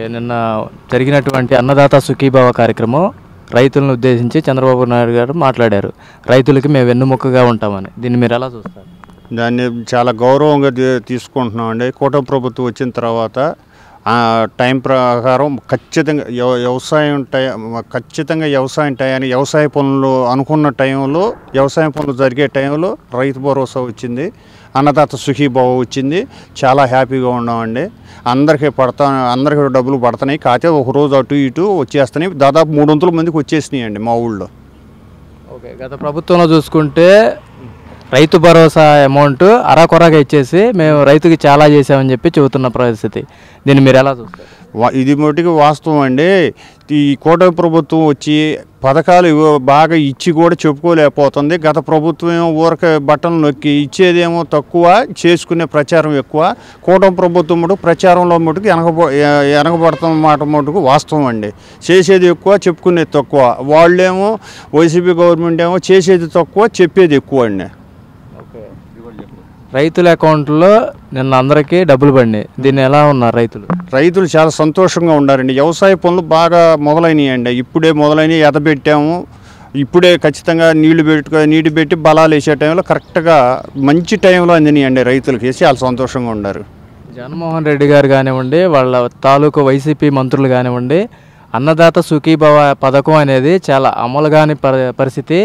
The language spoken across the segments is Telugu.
ఓకే. నిన్న జరిగినటువంటి అన్నదాత సుఖీభావ కార్యక్రమం రైతులను ఉద్దేశించి చంద్రబాబు నాయుడు గారు మాట్లాడారు. రైతులకి మేము వెన్నుముక్కగా ఉంటామని. దీన్ని మీరు ఎలా చూస్తారు? దాన్ని చాలా గౌరవంగా తీసుకుంటున్నామండి. కూటమి ప్రభుత్వం వచ్చిన తర్వాత టైం ప్రకారం ఖచ్చితంగా వ్యవసాయం టయాన్ని వ్యవసాయ పనులు అనుకున్న టైంలో వ్యవసాయ పనులు జరిగే టైంలో రైతు భరోసా వచ్చింది, అన్నదాత సుఖీభావ వచ్చింది. చాలా హ్యాపీగా ఉన్నామండి. అందరికీ డబ్బులు పడుతున్నాయి. కాకపోతే ఒకరోజు అటు ఇటు వచ్చేస్తున్నాయి. దాదాపు 300 మందికి వచ్చేసినాయి అండి మా ఊళ్ళో. ఓకే. గత ప్రభుత్వంలో చూసుకుంటే రైతు భరోసా అమౌంట్ అరాకొరగా ఇచ్చేసి మేము రైతుకి చాలా చేసామని చెప్పి చెబుతున్న పరిస్థితి. దీన్ని మీరు ఎలా చూస్తారు? ఇది మటుకు వాస్తవం అండి. ఈ కూటమి ప్రభుత్వం వచ్చి పథకాలు బాగా ఇచ్చి కూడా చెప్పుకోలేకపోతుంది. గత ప్రభుత్వం ఏమో ఊరక బట్టలు నొక్కి ఇచ్చేదేమో తక్కువ, చేసుకునే ప్రచారం ఎక్కువ. కూటమి ప్రభుత్వం మటుకు ప్రచారంలో మటుకు వెనకబడుతున్న మాట మటుకు వాస్తవం అండి. చేసేది ఎక్కువ, చెప్పుకునేది తక్కువ. వాళ్ళేమో వైసీపీ గవర్నమెంట్ ఏమో చేసేది తక్కువ, చెప్పేది ఎక్కువ అండి. రైతుల అకౌంట్లో నిన్న అందరికీ డబ్బులు పడినాయి. దీన్ని ఎలా ఉన్నారు రైతులు? రైతులు చాలా సంతోషంగా ఉన్నారండి. వ్యవసాయ పనులు బాగా మొదలైనయండి. ఇప్పుడే మొదలైనవి, ఎదబెట్టాము. ఇప్పుడే ఖచ్చితంగా నీళ్లు పెట్టి బలాలు వేసే టైంలో కరెక్ట్గా మంచి టైంలో అందినాయండి రైతులకి. వేసి చాలా సంతోషంగా ఉన్నారు. జగన్మోహన్ రెడ్డి గారు కానివ్వండి, వాళ్ళ తాలూకు వైసీపీ మంత్రులు కానివ్వండి, అన్నదాత సుఖీభవ పథకం అనేది చాలా అమలు కాని పరిస్థితి.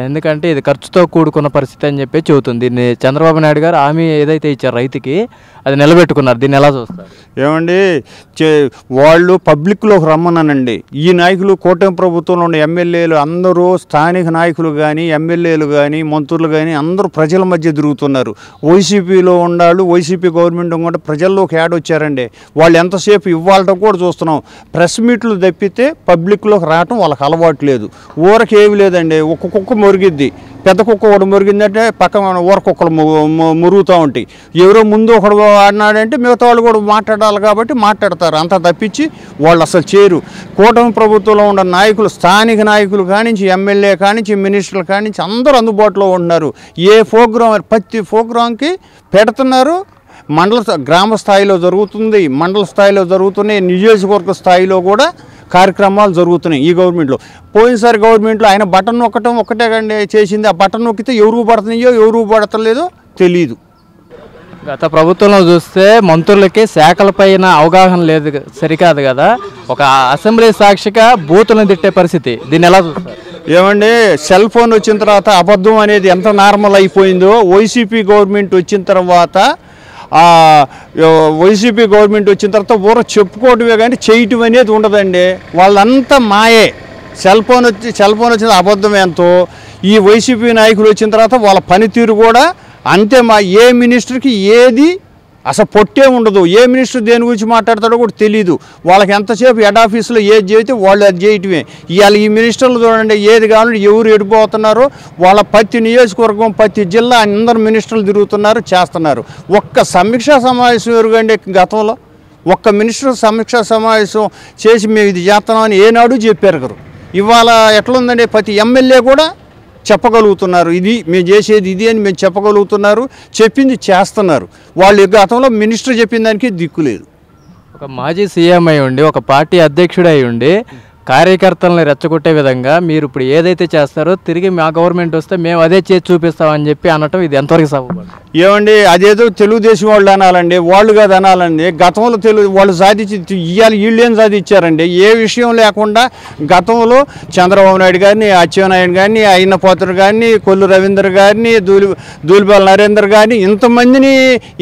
ఎందుకంటే ఇది ఖర్చుతో కూడుకున్న పరిస్థితి అని చెప్పి చెబుతుంది. దీన్ని చంద్రబాబు నాయుడు గారు హామీ ఏదైతే ఇచ్చారు రైతుకి అది నిలబెట్టుకున్నారు. దీన్ని ఎలా చూస్తారు? ఏమండి, వాళ్ళు పబ్లిక్లోకి రమ్మన్నానండి. ఈ నాయకులు కూటమి ప్రభుత్వంలో ఉన్న ఎమ్మెల్యేలు అందరూ స్థానిక నాయకులు కానీ, ఎమ్మెల్యేలు కానీ, మంత్రులు కానీ అందరూ ప్రజల మధ్య తిరుగుతున్నారు. వైసీపీలో ఉండాళ్ళు, వైసీపీ గవర్నమెంట్ కూడా ప్రజల్లోకి యాడ్ వచ్చారండి. వాళ్ళు ఎంతసేపు ఇవ్వాలటం కూడా చూస్తున్నాం. ప్రెస్ మీట్లు తప్పితే పబ్లిక్లోకి రావటం వాళ్ళకి అలవాటు లేదు. ఊరకేమి లేదండి. ఒక్క కుక్క మురిగిద్ది, పెద్ద కుక్క ఒకటి మురిగిందంటే పక్కన ఊర కుక్కలు మురుగుతూ ఉంటాయి. ఎవరో ముందు ఒకడు ఆడినాడంటే మిగతా వాళ్ళు కూడా మాట్లాడాలి కాబట్టి మాట్లాడతారు. అంతా తప్పించి వాళ్ళు అసలు చేయరు. కూటమి ప్రభుత్వంలో ఉన్న నాయకులు, స్థానిక నాయకులు కానించి, ఎమ్మెల్యే కానించి, మినిస్టర్లు కానించి అందరూ అందుబాటులో ఉంటున్నారు. ఏ ప్రోగ్రాం ప్రతి ప్రోగ్రాంకి పెడుతున్నారు. గ్రామ స్థాయిలో జరుగుతుంది, మండల స్థాయిలో జరుగుతున్నాయి, నియోజకవర్గ స్థాయిలో కూడా కార్యక్రమాలు జరుగుతున్నాయి ఈ గవర్నమెంట్లో. పోయినసారి గవర్నమెంట్లో ఆయన బటన్ నొక్కటం ఒక్కటే కండి చేసింది. ఆ బటన్ నొక్కితే ఎవరు పడుతున్నాయో ఎవరు పడతలేదో తెలియదు. గత ప్రభుత్వంలో చూస్తే మంత్రులకి శాఖలపైన అవగాహన లేదు, సరికాదు కదా. ఒక అసెంబ్లీ సాక్షిగా బూతులను తిట్టే పరిస్థితి. దీన్ని ఎలా చూస్తారు? ఏమండి, సెల్ ఫోన్ వచ్చిన తర్వాత అబద్ధం అనేది ఎంత నార్మల్ అయిపోయిందో, వైసీపీ గవర్నమెంట్ వచ్చిన తర్వాత ఊర చెప్పుకోవటమే కానీ చేయటం అనేది ఉండదండి. వాళ్ళంతా మాయే. సెల్ ఫోన్ వచ్చిన అబద్ధం ఎంతో, ఈ వైసీపీ నాయకులు వచ్చిన తర్వాత వాళ్ళ పనితీరు కూడా అంతే. ఏ మినిస్టర్కి ఏది అసలు పొట్టే ఉండదు. ఏ మినిస్టర్ దేని గురించి మాట్లాడతాడో కూడా తెలియదు. వాళ్ళకి ఎంతసేపు హెడ్ ఆఫీసులో ఏది చేస్తే వాళ్ళు అది చేయటమే. ఇవాళ ఈ మినిస్టర్లు చూడండి, ఏది కావాలంటే ఎవరు ఎడిపోతున్నారో వాళ్ళ ప్రతి నియోజకవర్గం, ప్రతి జిల్లా అందరు మినిస్టర్లు తిరుగుతున్నారు, చేస్తున్నారు. ఒక్క సమీక్షా సమావేశం ఎరుగండి గతంలో. ఒక్క మినిస్టర్ సమీక్షా సమావేశం చేసి మేము ఇది చేస్తున్నామని ఏనాడు చెప్పారు గారు. ఇవాళ ఎట్లుందండి, ప్రతి ఎమ్మెల్యే కూడా చెప్పగలుగుతున్నారు. ఇది మేము చేసేది ఇది అని మేము చెప్పగలుగుతున్నారు. చెప్పింది చేస్తున్నారు. వాళ్ళు గతంలో మినిస్టర్ చెప్పిన దానికి దిక్కులేదు. ఒక మాజీ సీఎం అయి ఉండి, ఒక పార్టీ అధ్యక్షుడు అయి ఉండి, కార్యకర్తలను రెచ్చగొట్టే విధంగా మీరు ఇప్పుడు ఏదైతే చేస్తారో తిరిగి మా గవర్నమెంట్ వస్తే మేము అదే చేసి చూపిస్తామని చెప్పి అనటం ఇది ఎంతవరకు సబబు? ఏమండి, అదేదో తెలుగుదేశం వాళ్ళు అనాలండి, వాళ్ళు కాదు అనాలండి. గతంలో వాళ్ళు సాధించి ఇవాళ వీళ్ళు ఏం సాధించారండి? ఏ విషయం లేకుండా గతంలో చంద్రబాబు నాయుడు గారిని, అచ్చెన్నాయుడు గారిని, అయినపోతుడు గారిని, కొల్లు రవీంద్ర గారిని, దూలిపాల నరేందర్ గారిని ఇంతమందిని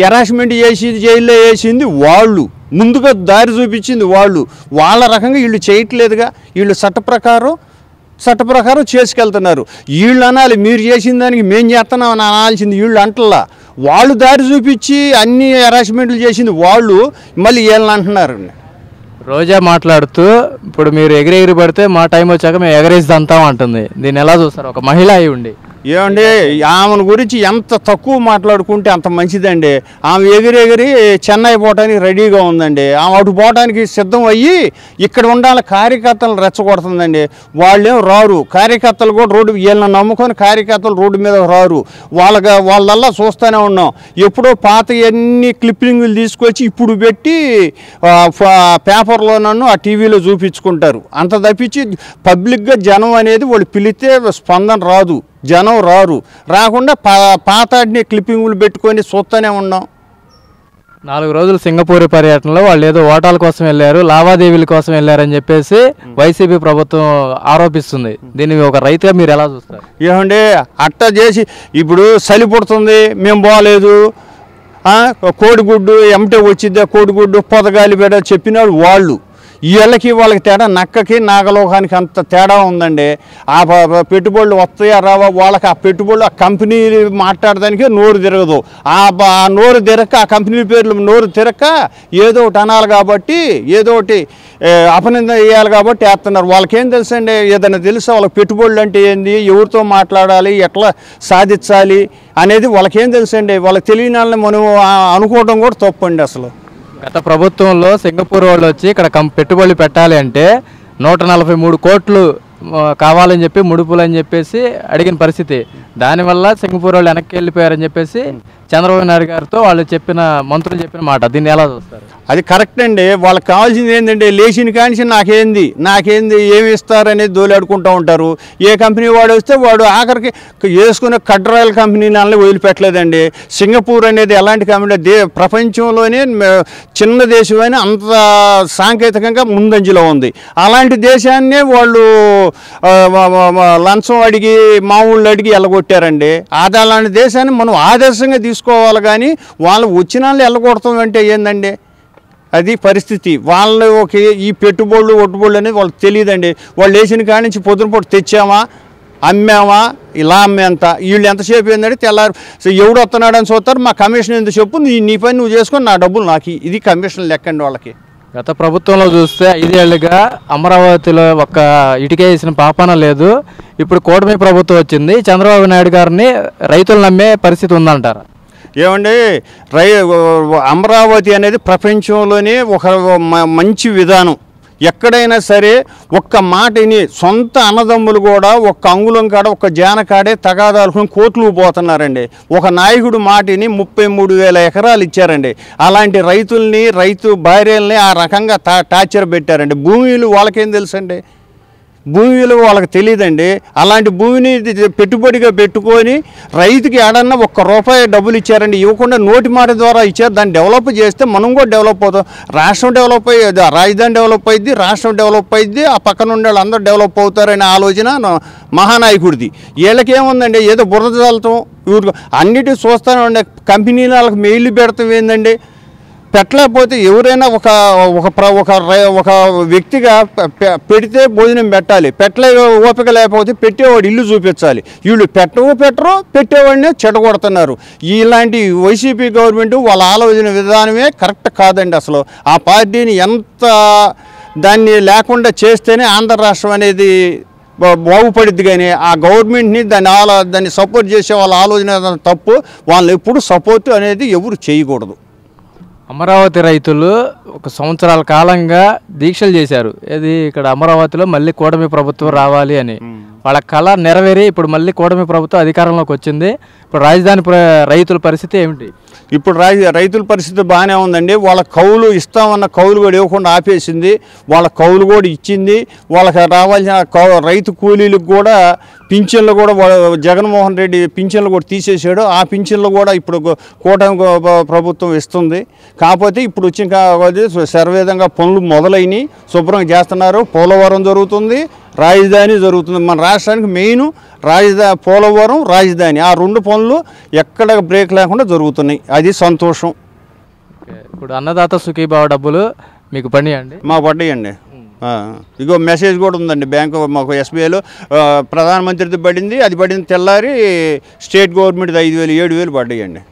హెరాస్మెంట్ చేసి జైల్లో వేసింది వాళ్ళు. ముందుగా దారి చూపించింది వాళ్ళు. వాళ్ళ రకంగా వీళ్ళు చేయట్లేదుగా. వీళ్ళు చట్ట ప్రకారం చేసుకెళ్తున్నారు. వీళ్ళు అనాలి, మీరు చేసిన దానికి మేము చేస్తున్నాం అని అనాల్సింది వీళ్ళు అంటల్లా. వాళ్ళు దారి చూపించి అన్ని హెరాస్మెంట్లు చేసింది వాళ్ళు, మళ్ళీ వీళ్ళని అంటున్నారు. రోజా మాట్లాడుతూ ఇప్పుడు మీరు ఎగిరి పడితే మా టైం వచ్చాక మేము ఎగరేసి దంతాం అంటుంది. దీన్ని ఎలా చూస్తారు ఒక మహిళ అయి ఉండి? ఏమండి ఆమెను గురించి ఎంత తక్కువ మాట్లాడుకుంటే అంత మంచిదండి. ఆమె ఎగిరెగిరి చెన్నై పోవటానికి రెడీగా ఉందండి. ఆమె అటు పోవటానికి సిద్ధం అయ్యి ఇక్కడ ఉండాలి కార్యకర్తలు రెచ్చగొడుతుందండి. వాళ్ళేం రారు, కార్యకర్తలు కూడా రోడ్డు వీళ్ళని నమ్ముకొని కార్యకర్తలు రోడ్డు మీద రారు. వాళ్ళల్లా చూస్తూనే ఉన్నాం. ఎప్పుడో పాత ఎన్ని క్లిప్పింగులు తీసుకొచ్చి ఇప్పుడు పెట్టి పేపర్లో నన్ను ఆ టీవీలో చూపించుకుంటారు. అంత తప్పించి పబ్లిక్గా జనం అనేది వాళ్ళు పిలిస్తే స్పందన రాదు, జనం రారు. రాకుండా పాతాడిని క్లిప్పింగులు పెట్టుకొని చూస్తూనే ఉన్నాం. 4 రోజులు సింగపూర్ పర్యటనలో వాళ్ళు ఏదో ఓటాల కోసం వెళ్ళారు, లావాదేవీల కోసం వెళ్ళారని చెప్పేసి వైసీపీ ప్రభుత్వం ఆరోపిస్తుంది. దీన్ని ఒక రైతుగా మీరు ఎలా చూస్తారు? ఏమండి అట్ట చేసి ఇప్పుడు చలి పుడుతుంది, మేము పోలేదు, కోడిగుడ్డు ఎమటే వచ్చిద్దా, కోడిగుడ్డు పొదగాలి బేడ చెప్పినాడు వాళ్ళు. వాళ్ళకి తేడా నక్కకి నాగలోకానికి అంత తేడా ఉందండి. ఆ పెట్టుబడులు వస్తాయా రావా, వాళ్ళకి ఆ పెట్టుబడులు ఆ కంపెనీ మాట్లాడడానికి నోరు తిరగదు. ఆ నోరు తిరక్క, ఆ కంపెనీ పేర్లు నోరు తిరక్క ఏదో ఒకటి అనాలి కాబట్టి, ఏదో ఒకటి అపనిందన చేయాలి కాబట్టి వేస్తున్నారు. వాళ్ళకేం తెలుసండి? ఏదైనా తెలుసా వాళ్ళకి పెట్టుబడులు అంటే ఏంది, ఎవరితో మాట్లాడాలి, ఎట్లా సాధించాలి అనేది వాళ్ళకేం తెలుసండి? వాళ్ళకి తెలియని వాళ్ళని మనం అనుకోవడం కూడా తప్పండి. అసలు గత ప్రభుత్వంలో సింగపూర్ వాళ్ళు వచ్చి ఇక్కడ పెట్టుబడులు పెట్టాలి అంటే 143 కోట్లు కావాలని చెప్పి ముడుపులు అని చెప్పేసి అడిగిన పరిస్థితి. దానివల్ల సింగపూర్ వాళ్ళు వెనక్కి వెళ్ళిపోయారని చెప్పేసి చంద్రబాబు నాయుడు గారితో వాళ్ళు చెప్పిన మంత్రులు చెప్పిన మాట. దీన్ని ఎలా చూస్తారు? అది కరెక్ట్ అండి. వాళ్ళకి కావాల్సింది ఏంటంటే లేచిన కానించి నాకేంది ఏమి ఇస్తారనేది దోలాడుకుంటూ ఉంటారు. ఏ కంపెనీ వాడు వస్తే వాడు ఆఖరికి వేసుకునే కడ్రాయిల్ కంపెనీని అన్నీ వదిలిపెట్టలేదండి. సింగపూర్ అనేది ఎలాంటి కంపెనీ ప్రపంచంలోనే చిన్న దేశమైన అంత సాంకేతికంగా ముందంజలో ఉంది. అలాంటి దేశాన్నే వాళ్ళు లంచం అడిగి మామూళ్ళు అడిగి ఎల్లగొట్టారండి. అలాంటి దేశాన్ని మనం ఆదర్శంగా తీసుకోవాలి. కానీ వాళ్ళు వచ్చిన వాళ్ళు ఎల్లగొడతాం అంటే ఏందండి? అది పరిస్థితి. వాళ్ళకి ఈ పెట్టుబడులు ఒట్టుబడులు అనేది వాళ్ళకి తెలియదండి. వాళ్ళు వేసిన కాడి నుంచి పొద్దున పూట తెచ్చామా, అమ్మామా, ఇలా అమ్మేంత, వీళ్ళు ఎంతసేపు ఏంటంటే తెల్లారు ఎవడు వస్తున్నాడని చూస్తారు. మా కమిషన్ ఎందుకు చెప్పు, నీ పని నువ్వు చేసుకొని నా డబ్బులు నాకు, ఇది కమిషన్ లెక్కండి వాళ్ళకి. గత ప్రభుత్వంలో చూస్తే 5 ఏళ్లుగా అమరావతిలో ఒక్క ఇటుక వేసిన పాపాన లేదు. ఇప్పుడు కూటమి ప్రభుత్వం వచ్చింది, చంద్రబాబు నాయుడు గారిని రైతులు నమ్మే పరిస్థితి ఉందంటారు. ఏమండి అమరావతి అనేది ప్రపంచంలోనే ఒక మంచి విధానం. ఎక్కడైనా సరే ఒక్క మాటని సొంత అన్నదమ్ములు కూడా ఒక్క అంగుళం కాడ ఒక్క జానకాడే తగాదాలు కోట్లు పోతున్నారండి. ఒక నాయకుడు మాటిని 33,000 ఎకరాలు ఇచ్చారండి. అలాంటి రైతుల్ని, రైతు భార్యల్ని ఆ రకంగా టార్చర్ పెట్టారండి. భూమిలు వాళ్ళకేం తెలుసండి? భూమిలో వాళ్ళకి తెలియదండి. అలాంటి భూమిని పెట్టుబడిగా పెట్టుకొని రైతుకి ఏడన్నా ₹1 డబ్బులు ఇచ్చారండి. ఇవ్వకుండా నోటి మాట ద్వారా ఇచ్చారు. దాన్ని డెవలప్ చేస్తే మనం కూడా డెవలప్ అవుతాం. రాష్ట్రం డెవలప్ అయ్యేది, రాజధాని డెవలప్ అయ్యిద్ది, రాష్ట్రం డెవలప్ అయ్యిద్ది, ఆ పక్కన ఉండే వాళ్ళందరూ డెవలప్ అవుతారనే ఆలోచన మహానాయకుడిది. వీళ్ళకేముందండి? ఏదో బురద చల్లటం, అన్నిటి చూస్తూనే ఉండే కంపెనీల వాళ్ళకి మెయిల్ పెడతాం ఏందండి? పెట్టలేకపోతే ఎవరైనా ఒక వ్యక్తిగా పెడితే భోజనం పెట్టాలి. ఓపిక లేకపోతే పెట్టేవాడు ఇల్లు చూపించాలి. వీళ్ళు పెట్టరు, పెట్టేవాడినే చెడగొడుతున్నారు. ఇలాంటి వైసీపీ గవర్నమెంట్ వాళ్ళ ఆలోచన విధానమే కరెక్ట్ కాదండి. అసలు ఆ పార్టీని ఎంత దాన్ని లేకుండా చేస్తేనే ఆంధ్ర రాష్ట్రం అనేది బాగుపడిద్ది. కానీ ఆ గవర్నమెంట్ని దాన్ని సపోర్ట్ చేసే వాళ్ళ ఆలోచన తప్పు. వాళ్ళు ఎప్పుడు సపోర్ట్ అనేది ఎవరు చేయకూడదు. అమరావతి రైతులు 1 సంవత్సరాల కాలంగా దీక్షలు చేశారు. ఇది ఇక్కడ అమరావతిలో మళ్ళీ కూటమి ప్రభుత్వం రావాలి అని. వాళ్ళ కళ నెరవేరి ఇప్పుడు మళ్ళీ కూటమి ప్రభుత్వం అధికారంలోకి వచ్చింది. ఇప్పుడు రాజధాని రైతుల పరిస్థితి ఏమిటి? ఇప్పుడు రైతుల పరిస్థితి బాగానే ఉందండి. వాళ్ళ కౌలు ఇస్తామన్న కౌలు కూడా ఇవ్వకుండా ఆపేసింది. వాళ్ళ కౌలు కూడా ఇచ్చింది. వాళ్ళకి రావాల్సిన రైతు కూలీలకు కూడా పింఛన్లు కూడా జగన్మోహన్ రెడ్డి పింఛన్లు కూడా తీసేసాడు. ఆ పింఛన్లు కూడా ఇప్పుడు కూటమి ప్రభుత్వం ఇస్తుంది. కాకపోతే ఇప్పుడు వచ్చిన శరవేదంగా పనులు మొదలైనవి, శుభ్రంగా చేస్తున్నారు. పోలవరం జరుగుతుంది, రాజధాని జరుగుతుంది. మన రాష్ట్రానికి మెయిన్ పోలవరం, రాజధాని, ఆ 2 పనులు ఎక్కడ బ్రేక్ లేకుండా జరుగుతున్నాయి. అది సంతోషం. ఇప్పుడు అన్నదాత సుఖీభావ డబ్బులు మీకు పడినాయండి? మాకు పడ్డాయండి. ఇగో మెసేజ్ కూడా ఉందండి. బ్యాంకు మాకు SBIలో ప్రధానమంత్రిది పడింది. అది పడిన తెల్లారి స్టేట్ గవర్నమెంట్ది 5,000, 7,000 పడ్డాయండి.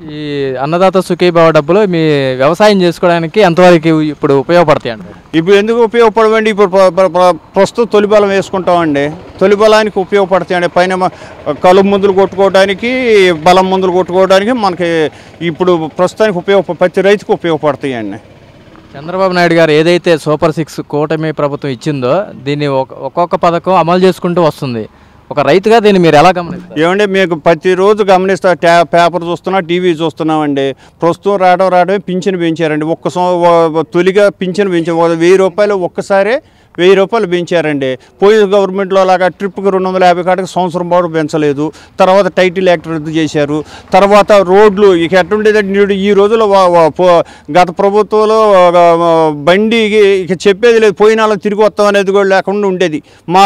ఈ అన్నదాత సుఖీభావ డబ్బులు మీ వ్యవసాయం చేసుకోవడానికి ఎంతవరకు ఇప్పుడు ఉపయోగపడతాయి అండి? ఇప్పుడు ఎందుకు ఉపయోగపడవండి? ఇప్పుడు ప్రస్తుతం తొలి బలం వేసుకుంటామండి. తొలి బలానికి ఉపయోగపడతాయండి. పైన కలుపు మందులు కొట్టుకోవడానికి, బలం మందులు కొట్టుకోవడానికి మనకి ఇప్పుడు ప్రస్తుతానికి ప్రతి రైతుకు ఉపయోగపడతాయండి. చంద్రబాబు నాయుడు గారు ఏదైతే సూపర్ 6 కూటమి ప్రభుత్వం ఇచ్చిందో దీన్ని ఒక్కొక్క పథకం అమలు చేసుకుంటూ వస్తుంది. ఒక రైతుగా దీన్ని మీరు ఎలా గమనిస్తారు? ఏమంటే మీకు ప్రతిరోజు గమనిస్తా, పేపర్ చూస్తున్నా, టీవీ చూస్తున్నామండి. ప్రస్తుతం రావడమే పింఛను పెంచారండి. తొలిగా పింఛను పెంచారు. 1000 రూపాయలు ఒక్కసారే 1000 రూపాయలు పెంచారండి. పోయిన గవర్నమెంట్లో లాగా ట్రిప్కి 250 కాటికి సంవత్సరం పాటు పెంచలేదు. తర్వాత టైటిల్ యాక్ట్ రద్దు చేశారు. తర్వాత రోడ్లు ఇక ఎట్టుండేదండి ఈ రోజుల్లో గత ప్రభుత్వంలో బండికి ఇక చెప్పేది లేదు, పోయినాలో తిరిగి వస్తాం అనేది కూడా లేకుండా ఉండేది. మా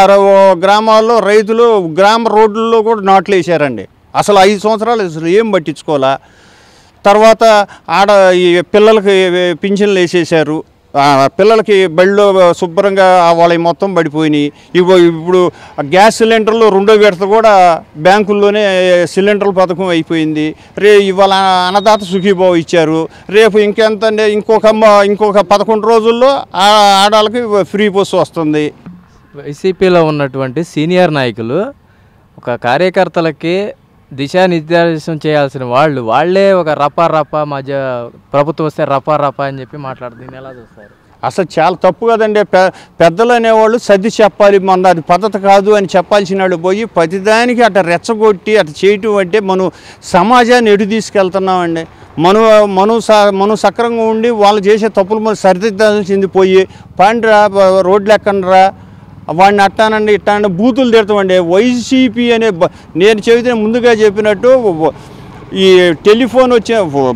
గ్రామాల్లో రైతులు గ్రామ రోడ్లలో కూడా నాట్లు వేసారండి. అసలు 5 సంవత్సరాలు అసలు ఏం పట్టించుకోవాలా. తర్వాత ఈ పిల్లలకి పింఛన్లు వేసేసారు. పిల్లలకి బళ్ళో శుభ్రంగా వాళ్ళవి మొత్తం పడిపోయినాయి. ఇప్పుడు గ్యాస్ సిలిండర్లు 2వ విడత కూడా బ్యాంకుల్లోనే సిలిండర్ల పథకం అయిపోయింది. ఇవాళ అన్నదాత సుఖీభావ ఇచ్చారు. రేపు ఇంకొక 11 రోజుల్లో ఆడాలకి ఫ్రీ బస్సు వస్తుంది. వైసీపీలో ఉన్నటువంటి సీనియర్ నాయకులు ఒక కార్యకర్తలకి దిశానిర్దేశం చేయాల్సిన వాళ్ళే ఒక రపా మధ్య ప్రభుత్వం వస్తే రపా అని చెప్పి మాట్లాడుతుంది. ఎలా చూస్తారు? అసలు చాలా తప్పు కదండి. పెద్దలు అనేవాళ్ళు సర్ది చెప్పాలి, మన అది పద్ధతి కాదు అని చెప్పాల్సిన వాళ్ళు పోయి ప్రతిదానికి అట్లా రెచ్చగొట్టి అట్లా చేయటం అంటే మనం సమాజాన్ని ఎటు తీసుకెళ్తున్నామండి. మనం సక్రంగా ఉండి వాళ్ళు చేసే తప్పులు మనం సరిదిద్దాల్సింది పోయి పండ్రా రోడ్లు ఎక్కండ్రా వాడిని అట్టానండి ఇట్టానండి బూతులు తిడతామండి. వైసీపీ అనే నేను చెబితే ముందుగా చెప్పినట్టు ఈ టెలిఫోన్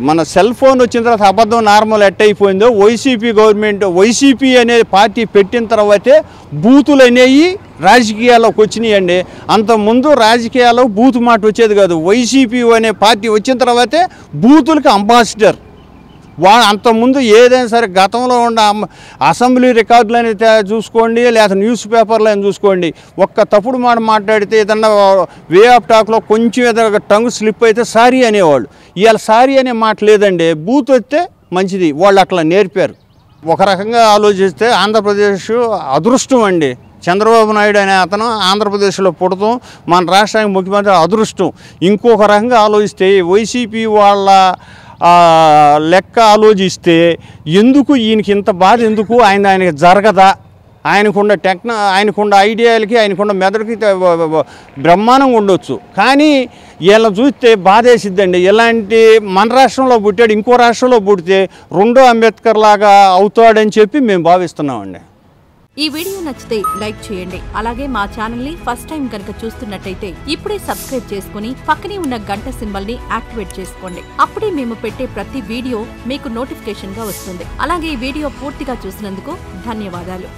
మన సెల్ ఫోన్ వచ్చిన తర్వాత అబద్ధం నార్మల్ అయిపోయిందో వైసీపీ అనే పార్టీ పెట్టిన తర్వాతే బూతులు అనేవి రాజకీయాల్లోకి వచ్చినాయండి. అంతకుముందు రాజకీయాల్లో బూతు మాట వచ్చేది కాదు. వైసీపీ అనే పార్టీ వచ్చిన తర్వాతే బూతులకి అంబాసిడర్. అంతకుముందు ఏదైనా సరే గతంలో ఉన్న అసెంబ్లీ రికార్డులని చూసుకోండి, లేదా న్యూస్ పేపర్లని చూసుకోండి, ఒక్క తప్పుడు మాట మాట్లాడితే ఏదన్నా వే ఆఫ్ టాక్లో కొంచెం ఏదైనా టంగ్ స్లిప్ అయితే సారీ అనేవాళ్ళు. ఇవాళ సారీ అనే మాట లేదండి. బూత్ వస్తే మంచిది, వాళ్ళు అట్లా నేర్పారు. ఒక రకంగా ఆలోచిస్తే ఆంధ్రప్రదేశ్ అదృష్టం అండి. చంద్రబాబు నాయుడు అనే అతను ఆంధ్రప్రదేశ్లో పుడతాం, మన రాష్ట్రానికి ముఖ్యమంత్రి అదృష్టం. ఇంకొక రకంగా ఆలోచిస్తే వైసీపీ వాళ్ళ లెక్క ఆలోచిస్తే ఎందుకు ఈయనకి ఇంత బాధ, ఎందుకు ఆయనకి జరగదా? ఆయనకున్న ఐడియాలకి ఆయనకున్న మెదడుకి బ్రహ్మాండంగా ఉండొచ్చు. కానీ వీళ్ళని చూస్తే బాధేసిద్దండి. ఇలాంటి మన రాష్ట్రంలో పుట్టాడు, ఇంకో రాష్ట్రంలో పుడితే 2వ అంబేద్కర్ లాగా అవుతాడని చెప్పి మేము భావిస్తున్నామండి. ఈ వీడియో నచ్చితే లైక్ చేయండి. అలాగే మా ఛానల్ ని ఫస్ట్ టైం కనుక చూస్తున్నట్టయితే ఇప్పుడే సబ్స్క్రైబ్ చేసుకుని పక్కనే ఉన్న గంట సింబల్ ని యాక్టివేట్ చేసుకోండి. అప్పుడే మేము పెట్టే ప్రతి వీడియో మీకు నోటిఫికేషన్ గా వస్తుంది. అలాగే ఈ వీడియో పూర్తిగా చూసినందుకు ధన్యవాదాలు.